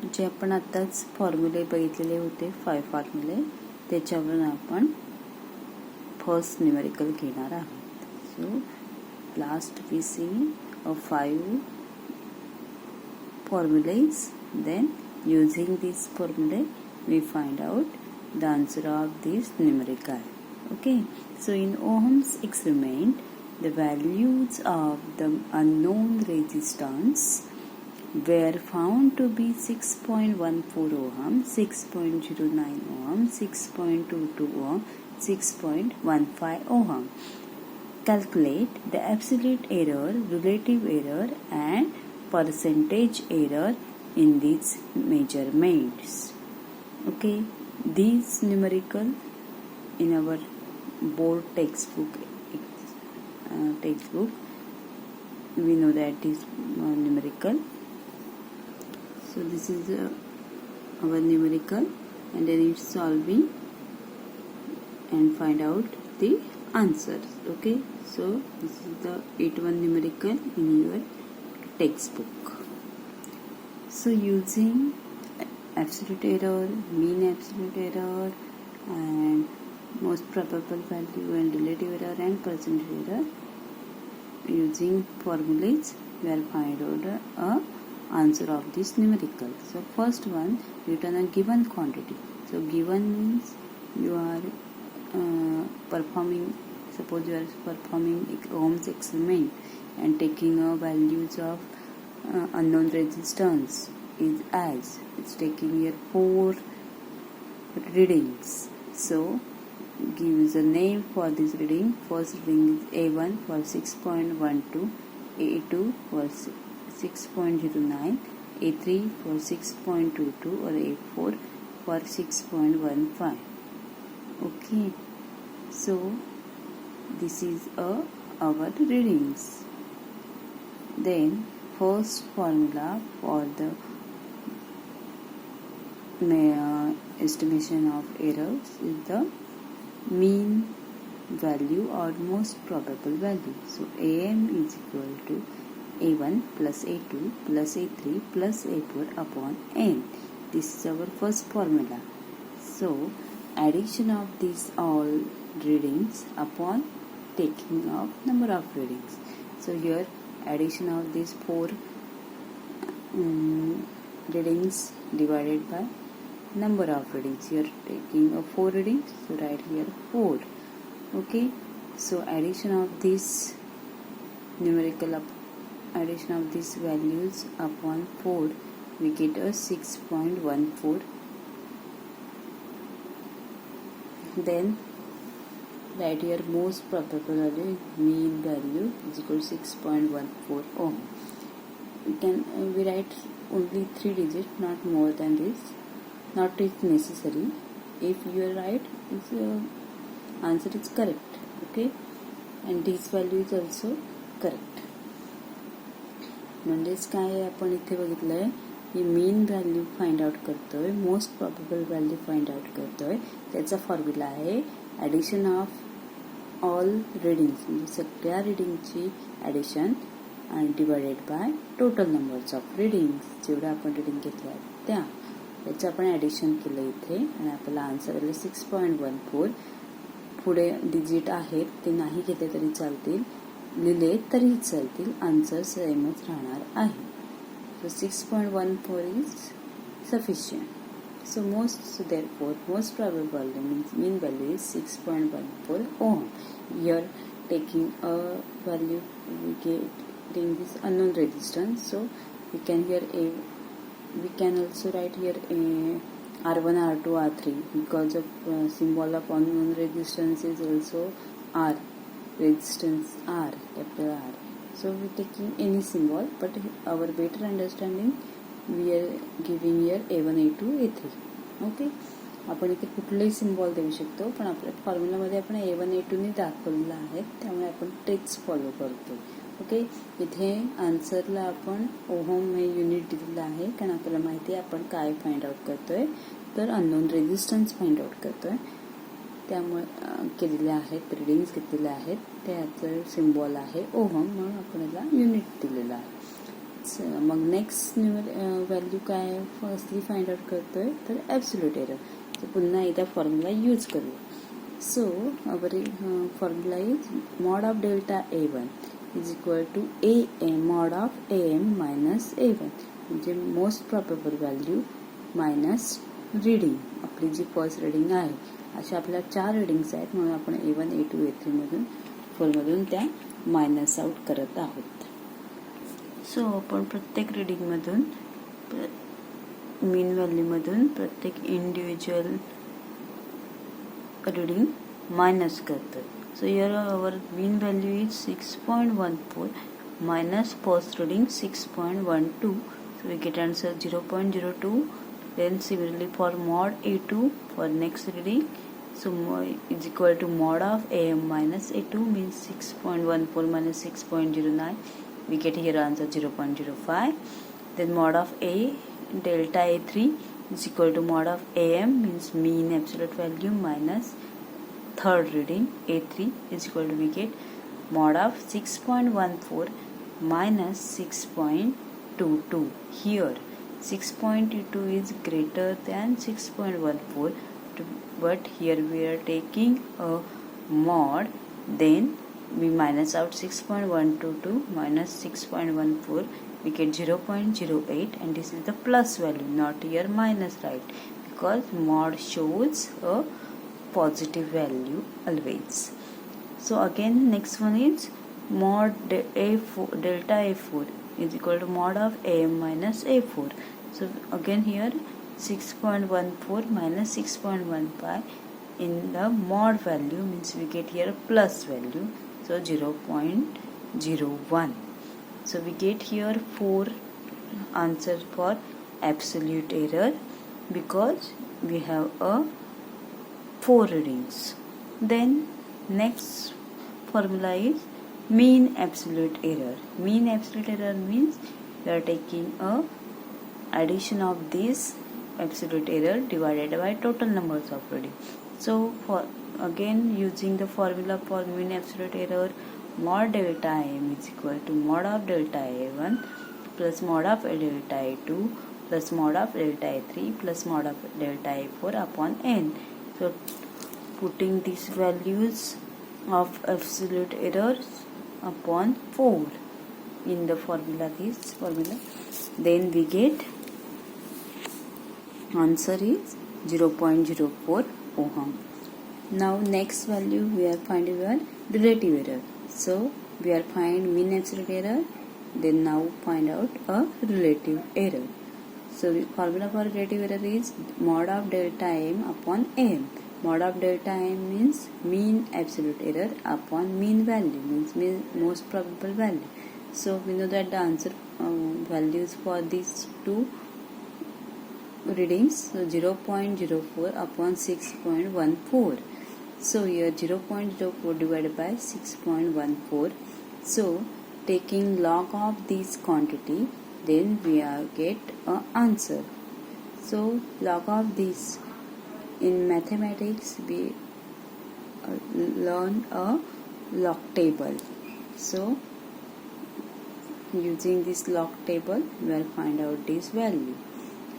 जे आपण आताच फॉर्म्युले बघितलेले होते 5 फॉर्म्युले, त्याच्यावरून आपण फर्स्ट न्यूमेरिकल घेणार आहोत. So last we see 5 formulas, then using this formula we find out the answer of this numerical. Okay, so in Ohm's experiment, the values of the unknown resistance were found to be 6.14 ohm, 6.09 ohm, 6.22 ohm, 6.15 ohm. Calculate the absolute error, relative error and percentage error in these measurements. Okay, these numerical in our board textbook we know that is numerical. So this is our numerical, and then it's solving and find out the answers. Okay, so this is the 8-1 numerical in your textbook. So using absolute error, mean absolute error, and most probable value and relative error and percentage error, using formulas we will find out a answer of this numerical. So first one, written a given quantity. So given means you are performing, suppose you are performing Ohm's experiment and taking values of unknown resistance is as it's taking here 4 readings. So gives a name for this reading. First reading is A1 for 6.12, A2 for 6.09, A3 for 6.22 or A4 for 6.15. Okay, so this is our readings. Then first formula for the estimation of errors is the mean value or most probable value. So AM is equal to A1 plus A2 plus A3 plus A4 upon N. This is our first formula. So addition of these all readings upon taking of number of readings. So here addition of these 4 readings divided by number of readings. You are taking 4 readings, so write here 4. Okay, so addition of this numerical addition of these values upon 4, we get a 6.14. Then write here most probable value, mean value is equal to 6.14 ohm. We write only 3 digits, not more than this. Not it necessary. If you are right, answer is correct. Okay, and this value is also correct. म्हणजेच काय आपण इथे बघितलंय की mean value find out करतोय, most probable value find out करतोय. त्याचा formula आहे ॲडिशन ऑफ ऑल रिडिंग्स, म्हणजे सगळ्या रिडिंगची ॲडिशन आणि divided by total numbers of readings, जेवढ्या आपण रिडिंग घेतल्या त्या त्याचं आपण ॲडिशन केलं इथे आणि आपल्याला आन्सर आले 6.14. पुढे डिजिट आहेत ते नाही घेतले तरी चालतील, लिहिले तरी चालतील, आन्सर सेमच राहणार आहे. सो 6.14 is sufficient. So therefore most probable value means mean value is 6.14 ohm. Here taking a value, we getting this unknown resistance, so we can also write here R1, R2, R3 because of symbol of unknown resistance is also R, resistance R, capital R. So we taking any symbol, but our better understanding we are giving here A1, A2, A3. Okay, आपण इथे कुठलेही symbol देऊ शकतो, पण आपल्या फॉर्म्युलामध्ये आपण A1, A2 ने दाखवलेलं आहे, त्यामुळे आपण तेच फॉलो करतो. ओके, इथे आन्सरला आपण ओहम हे युनिट दिलेलं आहे, कारण आपल्याला माहिती आहे आपण काय फाइंड आउट करतोय, तर अननोन रेजिस्टन्स फाइंड आउट करतोय. त्यामुळे केलेले आहेत, रिडिंग्स घेतलेले आहेत, त्याचं सिम्बॉल आहे ओहम, म्हणून आपण याला युनिट दिलेलं आहे. मग नेक्स्ट व्हॅल्यू काय फर्स्टली फाइंड आउट करतोय तर ॲब्सोल्यूट एरर. तर पुन्हा एकदा फॉर्म्युला यूज करूया. So our formula is mod of delta A1 is equal to AM mod of AM minus A1, म्हणजे most probable value minus reading, आपली जी फर्स्ट रीडिंग आहे. अशा आपल्या 4 रीडिंग्स आहेत, म्हणून आपण A1, A2, A3 मधून 4 मधून त्या मायनस आउट करत आहोत. सो आपण प्रत्येक रीडिंगमधून मीन व्हॅल्यूमधून प्रत्येक इंडिव्हिज्युअल रीडिंग मायनस करतो. So here our mean value is 6.14 minus first reading 6.12, so we get answer 0.02. Then similarly for mod A2 for next reading, so is equal to mod of AM minus A2 means 6.14 minus 6.09, we get here answer 0.05. Then mod of A delta A3 is equal to mod of AM means mean absolute value minus third reading A3 is equal to we get mod of 6.14 minus 6.22. Here 6.22 is greater than 6.14, but here we are taking a mod, then we minus out 6.122 minus 6.14, we get 0.08, and this is the plus value, not here minus, right? Because mod shows a positive value always. So again next one is mod A4 delta A4 is equal to mod of AM minus A4. So again here 6.14 minus 6.15 in the mod value means we get here plus value, so 0.01. So we get here 4 answers for absolute error because we have a 4 readings. Then next formula is mean absolute error. Mean absolute error means we are taking a addition of this absolute error divided by total numbers of reading. So for again using the formula for mean absolute error, mod delta AM is equal to mod of delta A1 plus mod of delta A2 plus mod of delta A3 plus mod of delta A4 upon n. So putting these values of absolute errors upon 4 in the formula, this formula, then we get answer is 0.04 ohm. Now next value we are finding our relative error. So we are find mean absolute error, then now find out a relative error. So the formula for relative error is mod of delta M upon AM. Mod of delta M means mean absolute error upon mean value, means most probable value. So we know that the answer values for these two readings, so 0.04 upon 6.14. So here 0.04 divided by 6.14. So taking log of this quantity, then we get a answer. So log of this, in mathematics we learn a log table. So using this log table we will find out this value.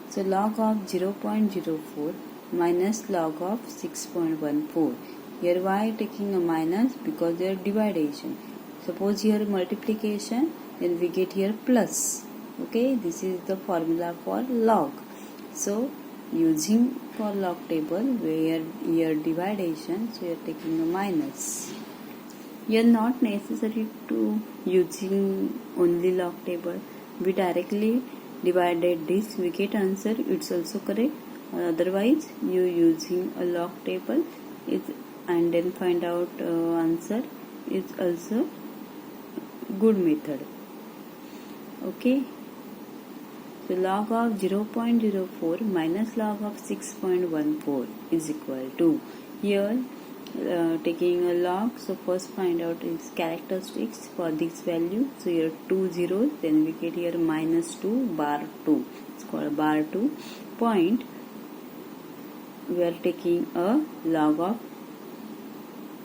So log of 0.04 minus log of 6.14. Here why taking a minus? Because they are division. Suppose here multiplication, then we get here plus. Okay, this is the formula for log. So using for log table where here division, so we are taking a minus. You are not necessary to using only log table. We directly divided this, we get answer, it's also correct. Otherwise you using a log table is and then find out answer is also good method. Okay, so log of 0.04 minus log of 6.14 is equal to, here taking a log, so first find out its characteristics for this value. So here 2 zeros, then we get here minus 2 bar 2, it's called bar 2 point. We are taking a log of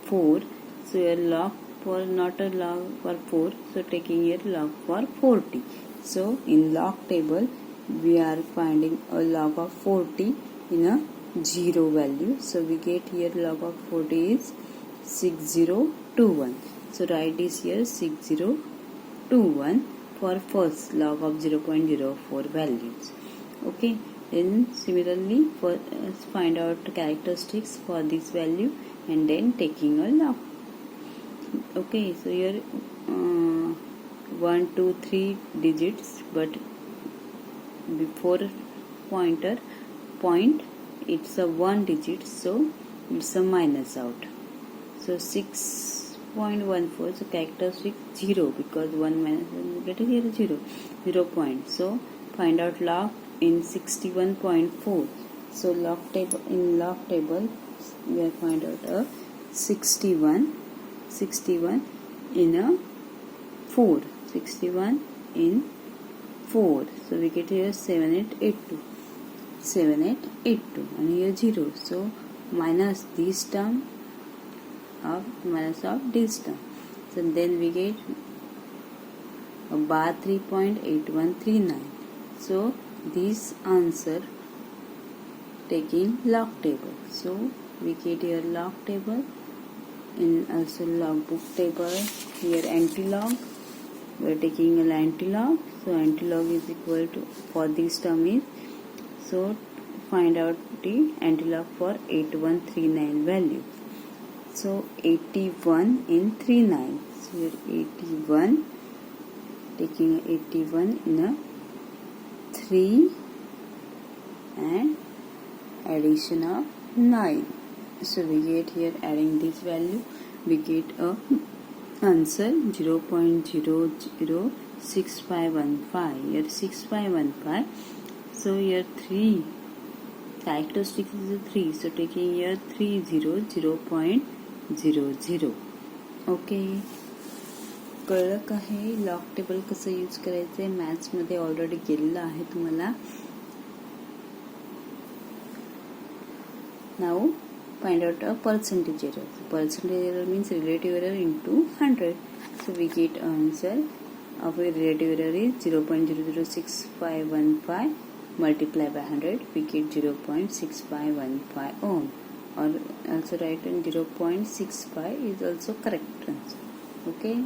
4, so here log for not a log for 4, so taking here log for 40. So in log table we are finding a log of 40 in a 0 value. So we get here log of 40 is 6021. So write this here 6021 for first log of 0.04 values. Okay, then similarly for find out characteristics for this value and then taking a log. Okay, so here 1 2 3 digits, but before point it's a 1 digit, so it's a minus out. So 6.14, so characteristic 0 because 1 minus 1 get here 0 point. So find out log in 61.4. So log table we are find out a 61 in a 4, 61 in 4. So we get here 7882 and here 0. So minus this term minus of this term. So then we get a bar 3.8139. So this answer taking log table. So we get here log table, in also logbook table. Here anti-log, we are taking an anti-log. So anti-log is equal to, for this term is, so find out the anti-log for 8139 value. So 81 in 39. So here 81, taking 81 in a 3 and addition of 9. So we get here adding this value, we get a answer 0.006515. Here 6515. So here 3 characteristics is a 3. So taking here 300.00. Okay, कळलं का हे log table कसं use करायचं आहे? मॅथ्समध्ये already केलेलं आहे तुम्हाला. Now find out a percentage error. So percentage error means relative error into 100. So we get answer of a relative error is 0.006515 multiplied by 100. We get 0.6515 ohm. Or also write in 0.65 is also correct answer. Okay.